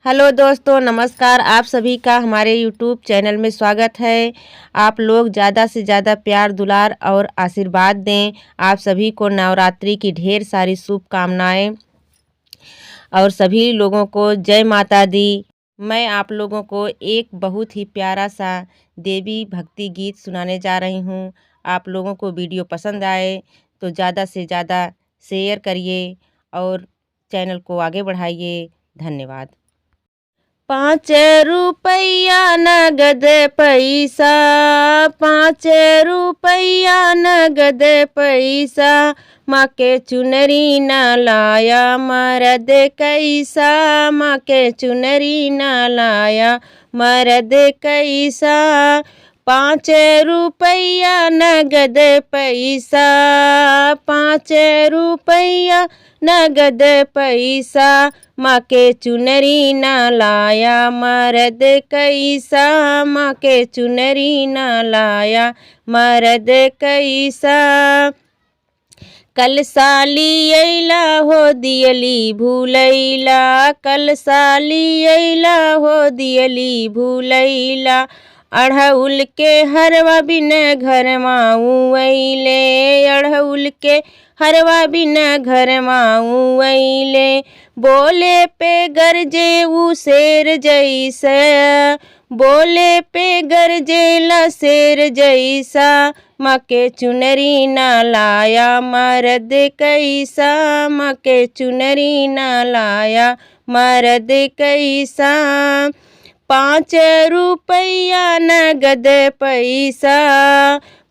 Hello दोस्तों, नमस्कार। आप सभी का हमारे यूट्यूब चैनल में स्वागत है। आप लोग ज़्यादा से ज़्यादा प्यार दुलार और आशीर्वाद दें। आप सभी को नवरात्रि की ढेर सारी शुभकामनाएं और सभी लोगों को जय माता दी। मैं आप लोगों को एक बहुत ही प्यारा सा देवी भक्ति गीत सुनाने जा रही हूँ। आप लोगों को वीडियो पसंद आए तो ज़्यादा से ज़्यादा शेयर करिए और चैनल को आगे बढ़ाइए। धन्यवाद। 5 रुपया नगद पैसा, 5 रुपया नगद पैसा, माँ के चुनरी न लाया मर्द कैसा, माँ के चुनरी न लाया मर्द कैसा। 5 रुपया नगद पैसा, 5 रुपया नगद पैसा, माँ के चुनरी न लाया मर्द कैसा, माँ के चुनरी न लाया मर्द कैसा। कल साली अइला हो दियली भूलैला, कल साली अइला हो दियली भूलैला, अढ़उल के हरवा बिन घर माऊ अइले, अढ़उल के हरवा बिन घर माऊ अइले। बोले पे गरजे ऊ शेर जैसा, बोले पे गरजेला शेर जैसा, माँ के चुनरी न लाया मर्द कैसा, माँ के चुनरी न लाया मर्द कैसा। 5 रुपया नगद पैसा,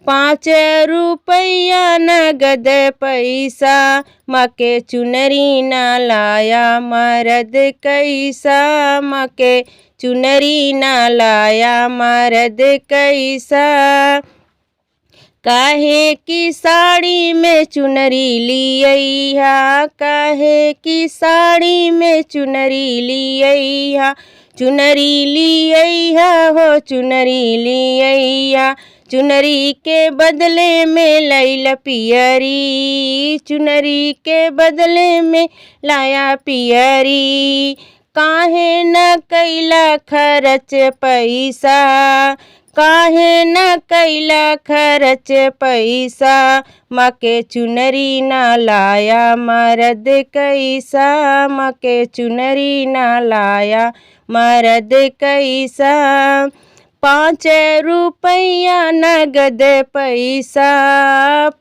5 रुपया नगद पैसा, माँ के चुनरी न लाया मर्द कैसा, माँ के चुनरी न लाया मर्द कैसा। काहे की साड़ी में चुनरी लिया, काहे की साड़ी में चुनरी लिया, चुनरी लिया हो चुनरी लिया, चुनरी के बदले में लैला पियरी, चुनरी के बदले में लाया पियरी। काहे न कैला खर्च पैसा, काहे न कैला खर्च पैसा, माँ के चुनरी न लाया मर्द कैसा, माँ के चुनरी न लाया मर्द कैसा। 5 रुपया नगद पैसा,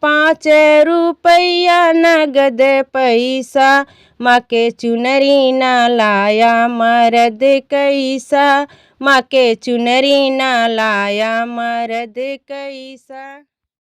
5 रुपया नगद पैसा, माँ के चुनरी न लाया मर्द कैसा, माँ के चुनरी न लाया मर्द कैसा।